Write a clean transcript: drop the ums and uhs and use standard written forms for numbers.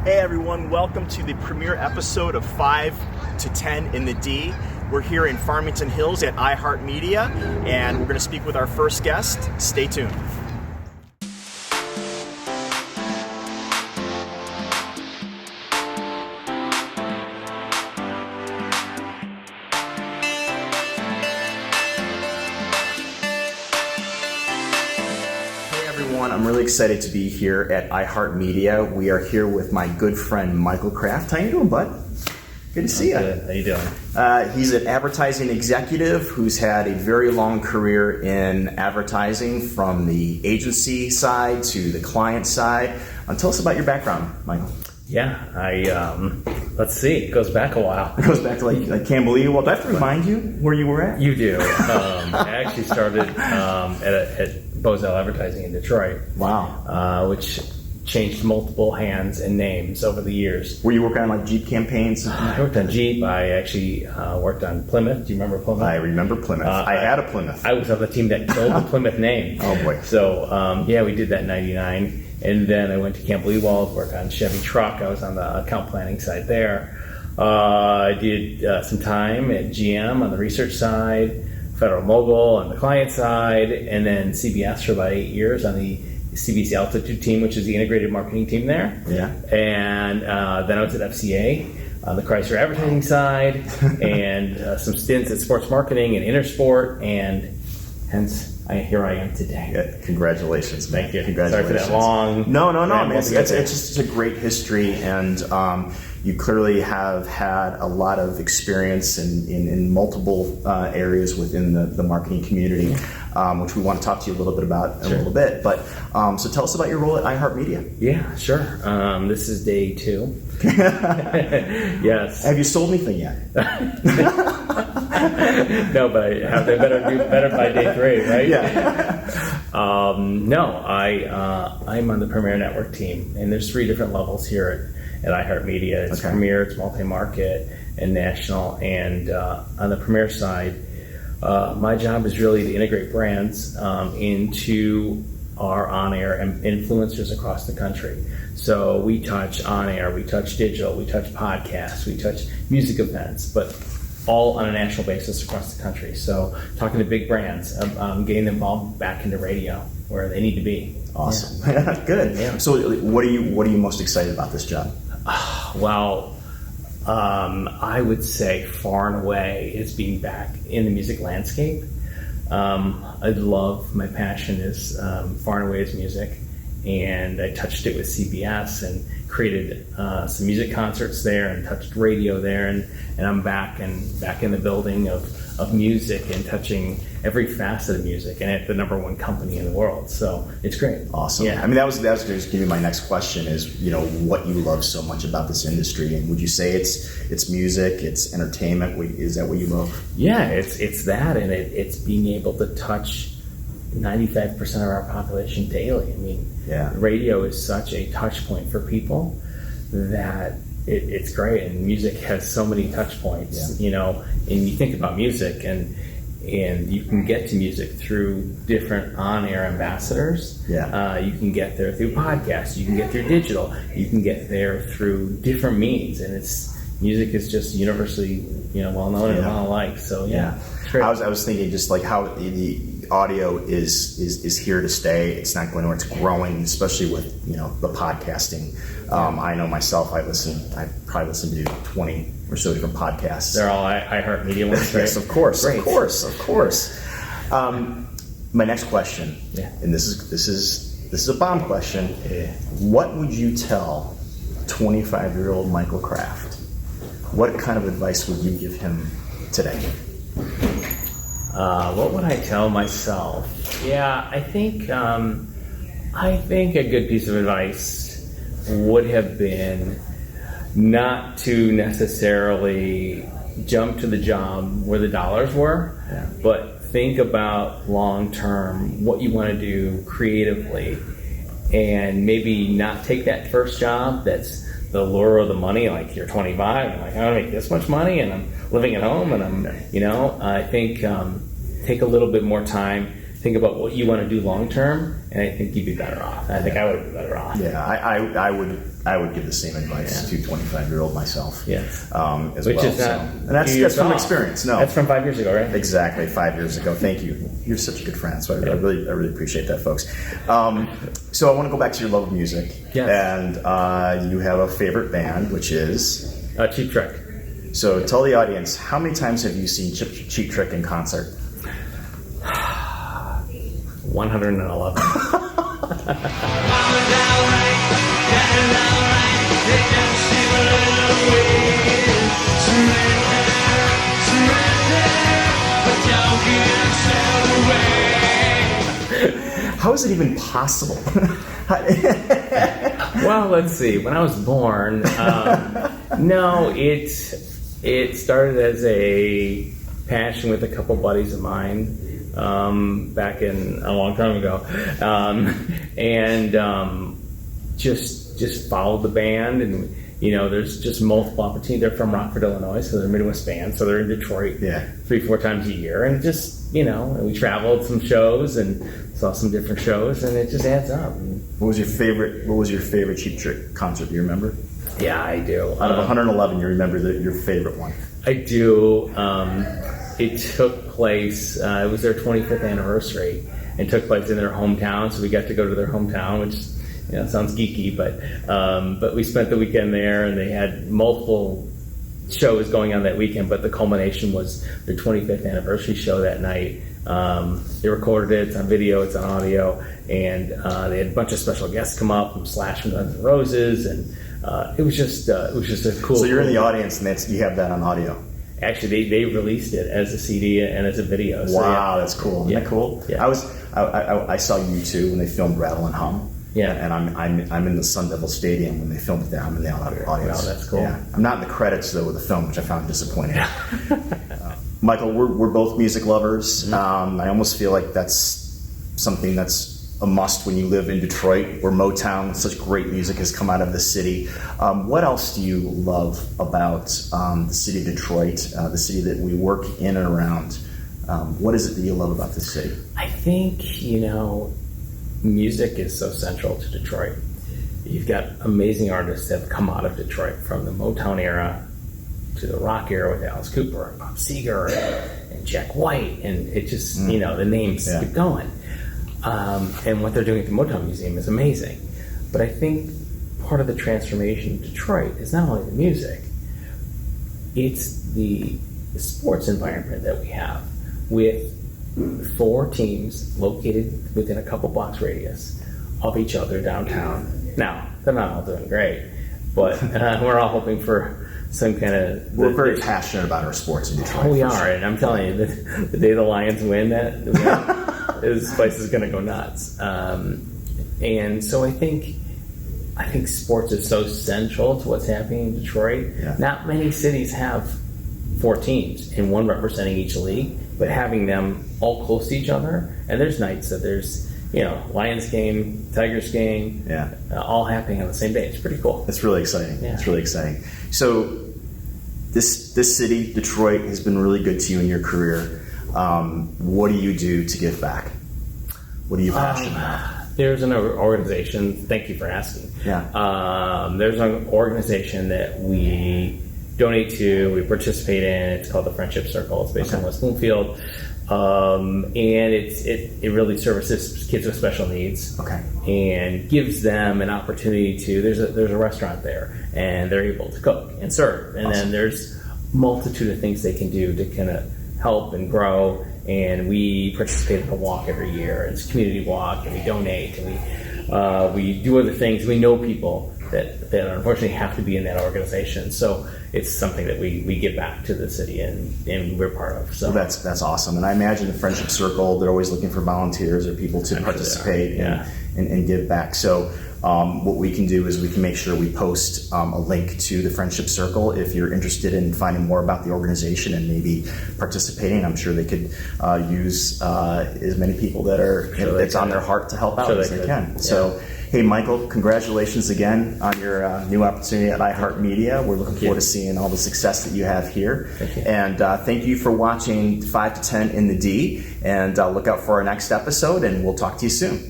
Hey everyone, welcome to the premiere episode of 5 to 10 in the D. We're here in Farmington Hills at iHeartMedia, and we're going to speak with our first guest. Stay tuned. I'm really excited to be here at iHeartMedia. We are here with my good friend Michael Kraft. How you doing, bud? Good to see you. Good. How you doing? He's an advertising executive who's had a very long career in advertising, from the agency side to the client side. Tell us about your background, Michael. Yeah, let's see. It goes back a while. It goes back to I can't believe you. Well, do I have to remind you where you were at? You do. I actually started at Bozell Advertising in Detroit. Wow. Which changed multiple hands and names over the years. Were you working on Jeep campaigns? I worked on Jeep. I actually worked on Plymouth. Do you remember Plymouth? I remember Plymouth. I had a Plymouth. I was on the team that killed the Plymouth name. Oh boy. So we did that in '99. And then I went to Campbell Ewald, worked on Chevy Truck. I was on the account planning side there. I did some time at GM on the research side, Federal Mogul on the client side, and then CBS for about 8 years on the CBC Altitude team, which is the integrated marketing team there. Yeah. And then I was at FCA on the Chrysler advertising side, and some stints at sports marketing and Intersport, and hence here I am today. Yeah, congratulations, man. Thank you. Congratulations. Sorry for that long. No, man. It's just a great history, and you clearly have had a lot of experience in multiple areas within the marketing community, which we want to talk to you a little bit about in a little bit. But so tell us about your role at iHeartMedia. Yeah, sure. This is day 2. Yes. Have you sold anything yet? No, but they better do better by day 3, right? Yeah. No, I'm on the Premier Network team, and there's 3 different levels here at iHeartMedia. It's Premier, it's multi-market, and national. And on the Premier side, my job is really to integrate brands into our on-air and influencers across the country. So we touch on-air, we touch digital, we touch podcasts, we touch music events, but all on a national basis across the country. So talking to big brands, getting them all back into radio where they need to be. Awesome. Yeah. Good. Yeah. So what are you most excited about this job? Well, I would say far and away is being back in the music landscape. My passion is far and away is music, and I touched it with CBS and created some music concerts there and touched radio there, and I'm back in the building of music and touching every facet of music, and at the number 1 company in the world. So it's great. Awesome. Yeah. I mean, that was going to be my next question is, what you love so much about this industry, and would you say it's music, it's entertainment? Is that what you love? Yeah, it's that, and it's being able to touch 95% of our population daily. I mean, radio is such a touch point for people that it's great, and music has so many touch points, and you think about music, and you can get to music through different on-air ambassadors. You can get there through podcasts, you can get through digital, you can get there through different means, and music is just universally well known and well liked. So I was thinking just like how the audio is here to stay. It's not going anywhere. It's growing, especially with the podcasting. I know myself. I probably listen to 20 or so different podcasts. They're all iHeartMedia ones, right? Yes, of course, Great. of course. My next question, and this is a bomb question. What would you tell 25-year-old Michael Kraft? What kind of advice would you give him today? What would I tell myself? I think a good piece of advice would have been not to necessarily jump to the job where the dollars were, but think about long term what you want to do creatively, and maybe not take that first job that's the lure of the money. Like, you're 25 and like, I want to make this much money and I'm living at home, and I think take a little bit more time think about what you want to do long term, and I think you'd be better off. I think I would be better off. Yeah, I would give the same advice to 25-year-old myself. Yes. As Which well. is not. And that's from experience. No, that's from 5 years ago, right? Exactly, 5 years ago. Thank you. You're such a good friend, so I really appreciate that, folks. So I want to go back to your love of music. Yes. And you have a favorite band, which is Cheap Trick. So tell the audience, how many times have you seen Cheap Trick in concert? 111. How is it even possible? Well, let's see. When I was born, no, it started as a passion with a couple buddies of mine back in a long time ago, and just followed the band. And there's just multiple opportunities. They're from Rockford, Illinois, so they're a Midwest band. So they're in Detroit 3-4 times a year, and just and we traveled some shows and saw some different shows, and it just adds up. What was your favorite Cheap Trick concert? Do you remember? Yeah, I do. Out of 111, you remember your favorite one? I do. It took place. It was their 25th anniversary, and took place in their hometown. So we got to go to their hometown, which sounds geeky, but we spent the weekend there, and they had multiple shows going on that weekend. But the culmination was their 25th anniversary show that night. They recorded it. It's on video. It's on audio, and they had a bunch of special guests come up from Slash from Guns N' Roses, and it was just a cool. So you're in the audience, and you have that on audio. Actually, they released it as a CD and as a video. So wow, that's cool. Isn't that cool? Yeah. I saw U2 when they filmed Rattle and Hum. Yeah. And I'm in the Sun Devil Stadium when they filmed it there. I'm in the audience. Wow, that's cool. Yeah. I'm not in the credits though with the film, which I found disappointing. Michael, we're both music lovers. Mm-hmm. I almost feel like that's something that's a must when you live in Detroit, where Motown, such great music, has come out of the city. What else do you love about the city of Detroit, the city that we work in and around? What is it that you love about the city? I think, music is so central to Detroit. You've got amazing artists that have come out of Detroit, from the Motown era to the rock era with Alice Cooper and Bob Seger and Jack White, and it just, the names keep going. And what they're doing at the Motown Museum is amazing. But I think part of the transformation of Detroit is not only the music, it's the sports environment that we have, with 4 teams located within a couple blocks radius of each other downtown. Now, they're not all doing great, but we're all hoping for some kind of... We're very passionate about our sports in Detroit. Oh, we are, sure. And I'm telling you, the day the Lions win, this place is going to go nuts. And so I think sports is so central to what's happening in Detroit. Yeah. Not many cities have 4 teams, and one representing each league, but having them all close to each other. And there's nights that there's Lions game, Tigers game, all happening on the same day. It's pretty cool. It's really exciting. Yeah. It's really exciting. So this city, Detroit, has been really good to you in your career. What do you do to give back? What are you passionate about? There's an organization. Thank you for asking. Yeah. There's an organization that we donate to, we participate in. It's called the Friendship Circle. It's based in West Bloomfield, and it really services kids with special needs. Okay. And gives them an opportunity to. There's a restaurant there, and they're able to cook and serve, and then there's multitude of things they can do to kind of help and grow. And we participate in a walk every year. It's a community walk, and we donate, and we do other things. We know people that unfortunately have to be in that organization. So it's something that we give back to the city and we're part of. So well, that's awesome. And I imagine the Friendship Circle, they're always looking for volunteers or people to participate and give back. So what we can do is we can make sure we post a link to the Friendship Circle if you're interested in finding more about the organization and maybe participating. I'm sure they could use as many people that are it's on their heart to help out as they can. Yeah. So Hey, Michael, congratulations again on your new opportunity at iHeartMedia. We're looking forward to seeing all the success that you have here. Thank you. And thank you for watching 5 to 10 in the D. And look out for our next episode, and we'll talk to you soon.